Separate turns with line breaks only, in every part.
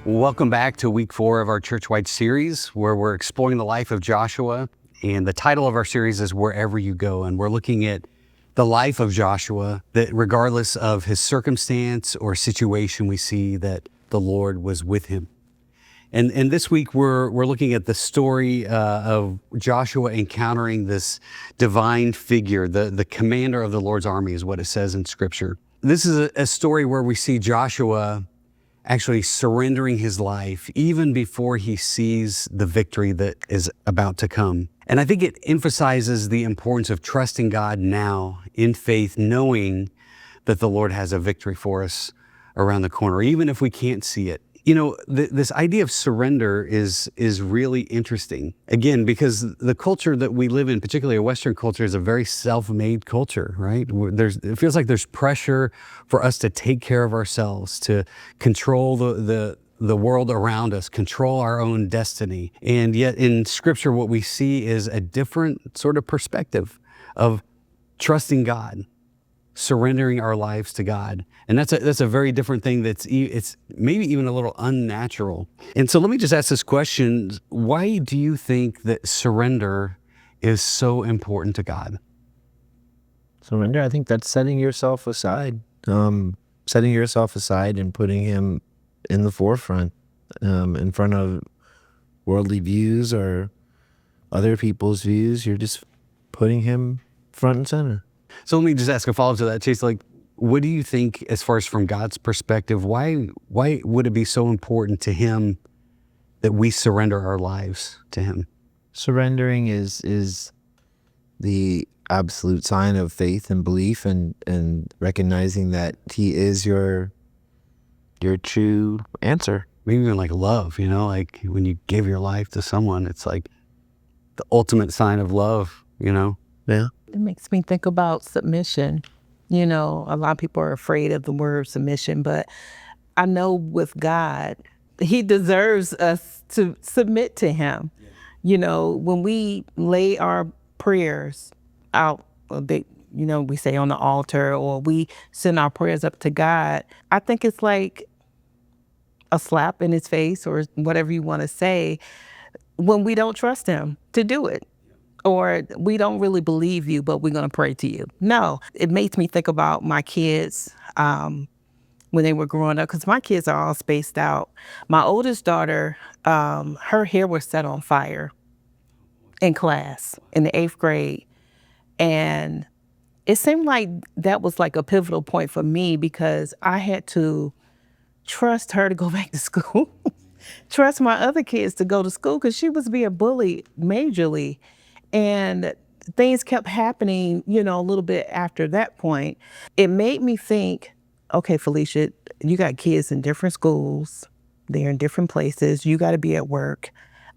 Welcome back to week 4 of our church-wide series where we're exploring the life of Joshua. And the title of our series is Wherever You Go. And we're looking at the life of Joshua, that regardless of his circumstance or situation, we see that the Lord was with him. And this week we're looking at the story of Joshua encountering this divine figure, the commander of the Lord's army is what it says in Scripture. This is a story where we see Joshua actually surrendering his life even before he sees the victory that is about to come. And I think it emphasizes the importance of trusting God now in faith, knowing that the Lord has a victory for us around the corner, even if we can't see it. You know, this idea of surrender is really interesting. Again, because the culture that we live in, particularly a Western culture, is a very self-made culture, right? It feels like there's pressure for us to take care of ourselves, to control the world around us, control our own destiny. And yet in Scripture, what we see is a different sort of perspective of trusting God, surrendering our lives to God. And that's a very different thing. It's maybe even a little unnatural. And so let me just ask this question. Why do you think that surrender is so important to God?
Surrender, I think that's setting yourself aside and putting him in the forefront, in front of worldly views or other people's views. You're just putting him front and center.
So let me just ask a follow-up to that, Chase. Like, what do you think, as far as from God's perspective, why would it be so important to him that we surrender our lives to him?
Surrendering is the absolute sign of faith and belief, and recognizing that he is your true answer.
Maybe even like love, you know, like when you give your life to someone, it's like the ultimate sign of love, you know?
Yeah.
It makes me think about submission. You know, a lot of people are afraid of the word submission, but I know with God, he deserves us to submit to him. Yeah. You know, when we lay our prayers out, we say on the altar, or we send our prayers up to God, I think it's like a slap in his face, or whatever you want to say, when we don't trust him to do it. Or we don't really believe you, but we're going to pray to you. No, it makes me think about my kids when they were growing up, because my kids are all spaced out. My oldest daughter, her hair was set on fire in class in the 8th grade. And it seemed like that was like a pivotal point for me, because I had to trust her to go back to school, trust my other kids to go to school, because she was being bullied majorly. And things kept happening, you know, a little bit after that point. It made me think, okay, Felicia, you got kids in different schools. They're in different places. You got to be at work.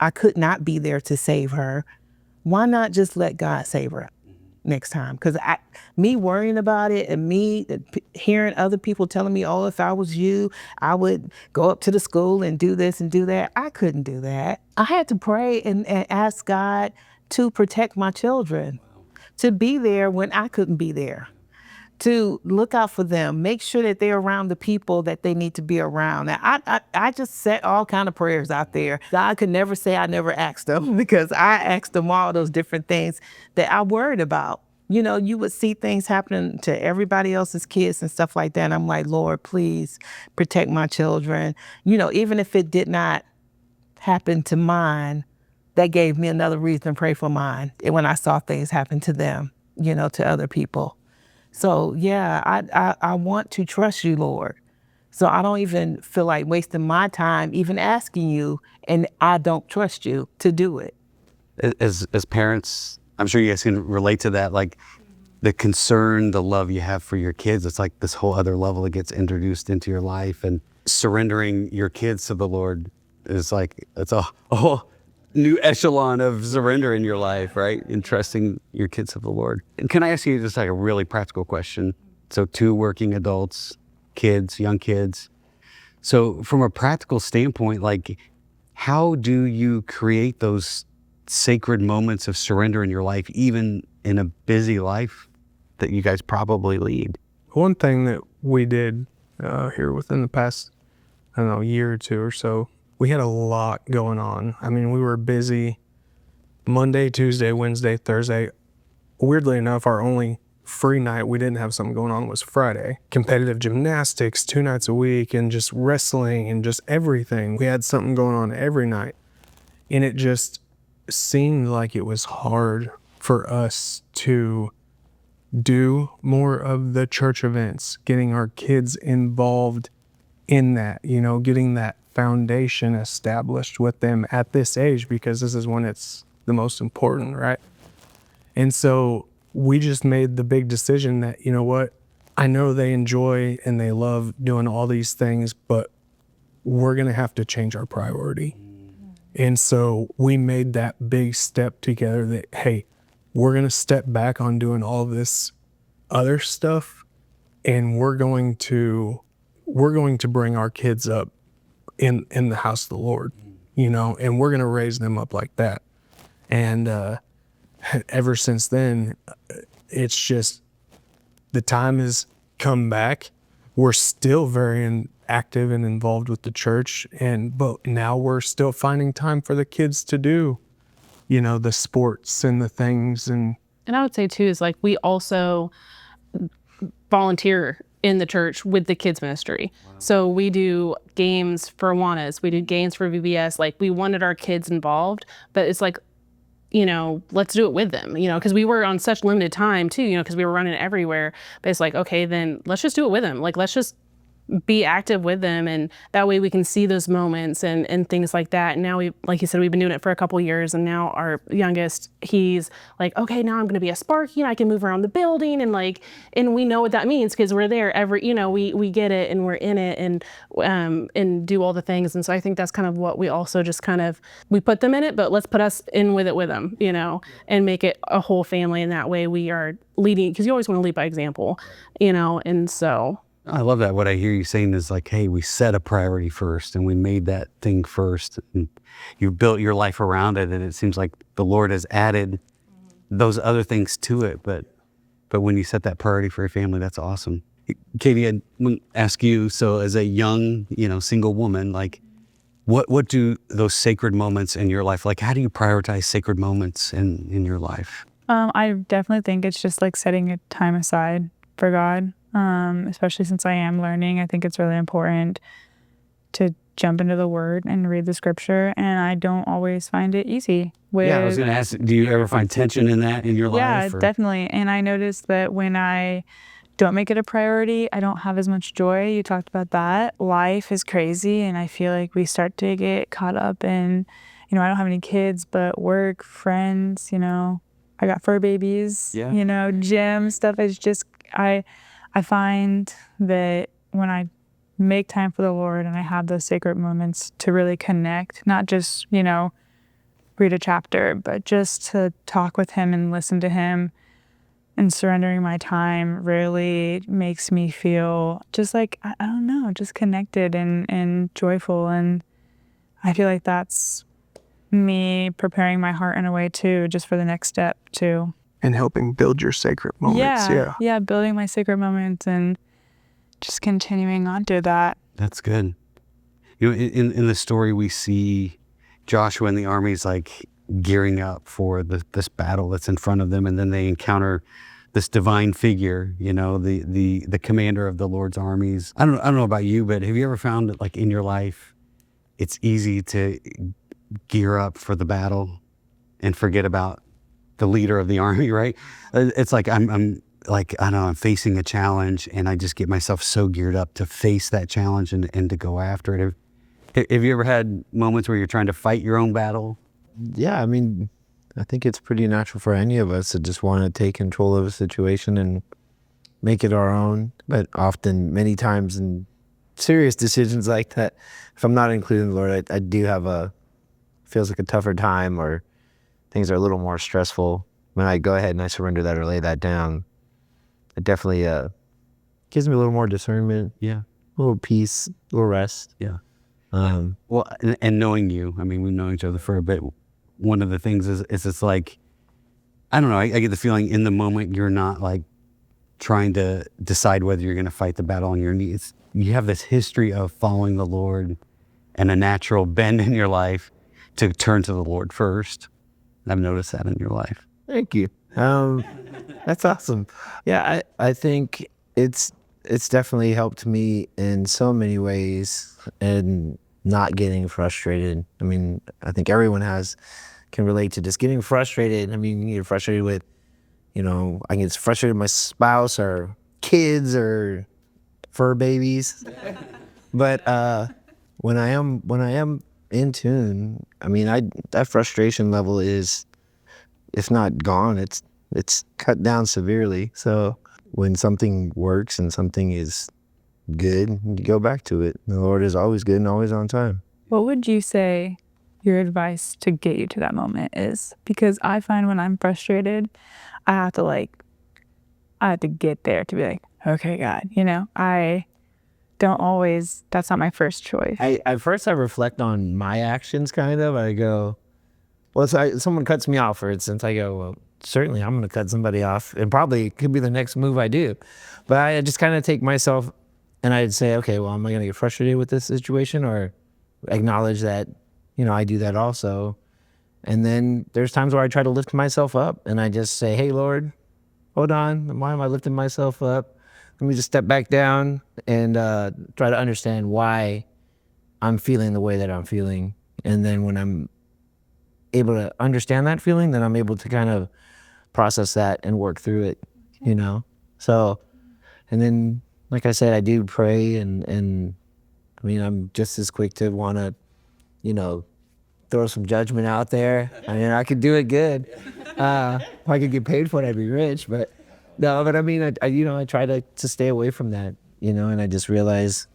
I could not be there to save her. Why not just let God save her next time? Because me worrying about it, and me hearing other people telling me, oh, if I was you, I would go up to the school and do this and do that. I couldn't do that. I had to pray and ask God to protect my children, to be there when I couldn't be there, to look out for them, make sure that they're around the people that they need to be around. Now, I just set all kind of prayers out there. God could never say I never asked them, because I asked them all those different things that I worried about. You know, you would see things happening to everybody else's kids and stuff like that. And I'm like, Lord, please protect my children. You know, even if it did not happen to mine, that gave me another reason to pray for mine when I saw things happen to them, you know, to other people. So yeah, I want to trust you, Lord. So I don't even feel like wasting my time even asking you, and I don't trust you to do it.
As parents, I'm sure you guys can relate to that, like the concern, the love you have for your kids. It's like this whole other level that gets introduced into your life, and surrendering your kids to the Lord is like, it's a whole new echelon of surrender in your life, right? Entrusting your kids to the Lord. And can I ask you just like a really practical question? So 2 working adults, kids, young kids. So from a practical standpoint, like, how do you create those sacred moments of surrender in your life, even in a busy life that you guys probably lead?
One thing that we did here within the past I don't know, year or two or so, we had a lot going on. I mean, we were busy Monday, Tuesday, Wednesday, Thursday. Weirdly enough, our only free night we didn't have something going on was Friday. Competitive gymnastics 2 nights a week, and just wrestling and just everything. We had something going on every night. And it just seemed like it was hard for us to do more of the church events, getting our kids involved in that, getting that foundation established with them at this age, because this is when it's the most important, right? And so we just made the big decision that, you know what, I know they enjoy and they love doing all these things, but we're going to have to change our priority. And so we made that big step together that, hey, we're going to step back on doing all of this other stuff, and we're going to bring our kids up in the house of the Lord, and we're going to raise them up like that. And ever since then, it's just the time has come back. We're still very active and involved with the church, but now we're still finding time for the kids to do, the sports and the things. And
I would say too is like we also volunteer in the church with the kids ministry. Wow. So we do games for Awanas, we do games for VBS. Like we wanted our kids involved, but it's like, let's do it with them, because we were on such limited time too, because we were running everywhere. But it's like, okay, then let's just do it with them. Like, let's just be active with them, and that way we can see those moments and things like that. And now we, like you said, we've been doing it for a couple of years, and now our youngest, he's like, okay, now I'm going to be a Sparky and I can move around the building, and we know what that means because we're there every, we get it and we're in it and do all the things. And so I think that's kind of what we also just we put them in it, but let's put us in with them, and make it a whole family. And that way we are leading, because you always want to lead by example, and so.
I love that. What I hear you saying is like, hey, we set a priority first and we made that thing first, and you built your life around it. And it seems like the Lord has added those other things to it. But when you set that priority for your family, that's awesome. Katie, I want to ask you, so as a young, single woman, like what do those sacred moments in your life, like how do you prioritize sacred moments in your life?
I definitely think it's just like setting a time aside for God. Especially since I am learning, I think it's really important to jump into the Word and read the Scripture, and I don't always find it easy.
I was going to ask, do you ever find tension in that in your life?
Yeah, definitely. And I noticed that when I don't make it a priority, I don't have as much joy. You talked about that. Life is crazy, and I feel like we start to get caught up in, I don't have any kids, but work, friends, I got fur babies, gym stuff. It's just, I find that when I make time for the Lord and I have those sacred moments to really connect, not just, read a chapter, but just to talk with Him and listen to Him, and surrendering my time really makes me feel just like, I don't know, just connected and joyful. And I feel like that's me preparing my heart in a way too, just for the next step too.
And helping build your sacred moments.
Yeah, building my sacred moments and just continuing on to that.
That's good. In the story, we see Joshua and the armies like gearing up for this battle that's in front of them, and then they encounter this divine figure, the commander of the Lord's armies. I don't know about you, but have you ever found that like in your life, it's easy to gear up for the battle and forget about the leader of the army, right? It's like I'm like, I don't know, I'm facing a challenge and I just get myself so geared up to face that challenge and to go after it. Have you ever had moments where you're trying to fight your own battle?
Yeah, I mean, I think it's pretty natural for any of us to just want to take control of a situation and make it our own. But often, many times in serious decisions like that, if I'm not including the Lord, I do have feels like a tougher time, or things are a little more stressful. When I go ahead and I surrender that or lay that down, it definitely gives me a little more discernment.
Yeah.
A little peace, a little rest.
Yeah. Well, and knowing you, I mean, we've known each other for a bit. One of the things is it's like, I don't know, I get the feeling in the moment you're not like trying to decide whether you're going to fight the battle on your knees. you have this history of following the Lord and a natural bend in your life to turn to the Lord first. I've noticed that in your life.
Thank you. That's awesome. Yeah, I think it's definitely helped me in so many ways and not getting frustrated. I mean, I think everyone can relate to just getting frustrated. I mean, you get frustrated with, I get frustrated with my spouse or kids or fur babies. But when I am in tune, I mean, that frustration level is, if not gone, it's cut down severely. So when something works and something is good, you go back to it. The Lord is always good and always on time.
What would you say your advice to get you to that moment is? Because I find when I'm frustrated, I have to get there to be like, okay, God, I don't always, that's not my first choice.
At first I reflect on my actions kind of. I go, well, someone cuts me off, for instance, I go, well, certainly I'm going to cut somebody off, and probably it could be the next move I do. But I just kind of take myself and I'd say, okay, well, am I going to get frustrated with this situation, or acknowledge that, I do that also. And then there's times where I try to lift myself up and I just say, hey, Lord, hold on. Why am I lifting myself up? Let me just step back down and try to understand why I'm feeling the way that I'm feeling. And then when I'm able to understand that feeling, then I'm able to kind of process that and work through it, So, and then, like I said, I do pray and I mean, I'm just as quick to want to, throw some judgment out there. I mean, I could do it good. If I could get paid for it, I'd be rich. But no, but I mean, I try to stay away from that, and I just realize,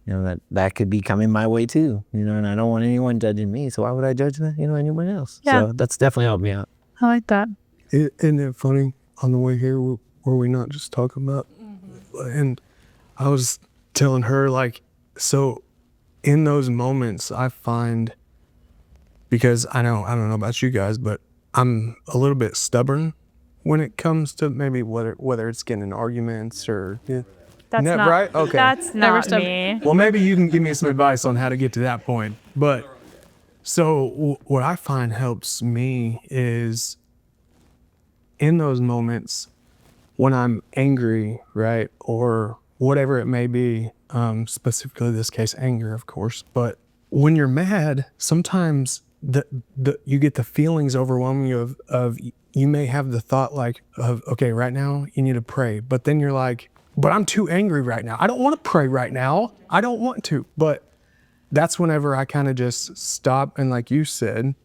that could be coming my way too, and I don't want anyone judging me. So why would I judge anyone else?
Yeah.
So that's definitely helped me out.
I like that.
Isn't it funny on the way here, were we not just talking about? And I was telling her, so in those moments, I find, because I don't know about you guys, but I'm a little bit stubborn when it comes to maybe whether it's getting in arguments or. Yeah.
That's not
right. Okay.
That's not me.
Well, maybe you can give me some advice on how to get to that point. But so what I find helps me is in those moments when I'm angry, right, or whatever it may be, specifically this case, anger, of course. But when you're mad, sometimes you get the feelings overwhelming of you may have the thought of, okay, right now you need to pray. But then you're like, but I'm too angry right now. I don't want to pray right now. I don't want to. But that's whenever I kind of just stop and, like you said,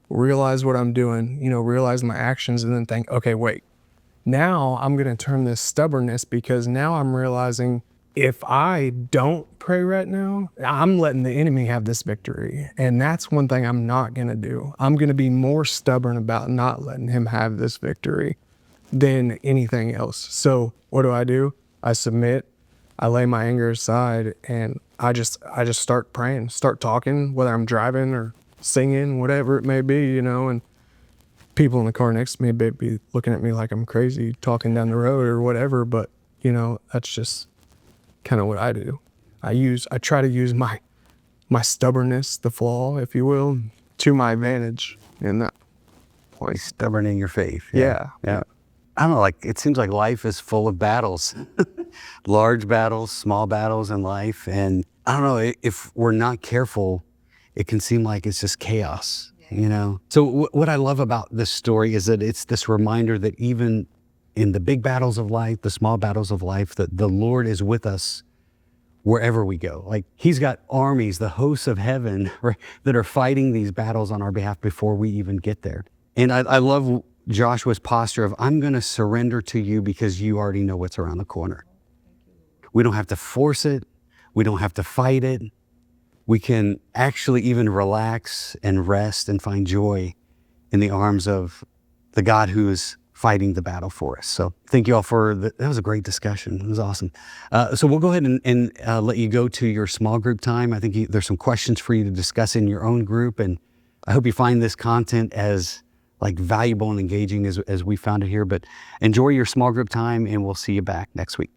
realize what I'm doing, realize my actions, and then think, okay, wait, now I'm going to turn this stubbornness, because now I'm realizing if I don't pray right now, I'm letting the enemy have this victory. And that's one thing I'm not going to do. I'm going to be more stubborn about not letting him have this victory than anything else. So what do? I submit, I lay my anger aside, and I just start praying, start talking, whether I'm driving or singing, whatever it may be, and people in the car next to me may be looking at me like I'm crazy talking down the road or whatever, but that's just kind of what I do. I try to use my stubbornness, the flaw, if you will, to my advantage in that point.
Stubborn in your faith.
Yeah.
I don't know, it seems like life is full of battles, large battles, small battles in life. And I don't know, if we're not careful, it can seem like it's just chaos, So what I love about this story is that it's this reminder that even in the big battles of life, the small battles of life, that the Lord is with us wherever we go. He's got armies, the hosts of heaven, right, that are fighting these battles on our behalf before we even get there. And I love Joshua's posture of, I'm going to surrender to you because you already know what's around the corner. We don't have to force it. We don't have to fight it. We can actually even relax and rest and find joy in the arms of the God who is fighting the battle for us. So thank you all that was a great discussion. It was awesome. So we'll go ahead and let you go to your small group time. I think there's some questions for you to discuss in your own group. And I hope you find this content as valuable and engaging as we found it here. But enjoy your small group time, and we'll see you back next week.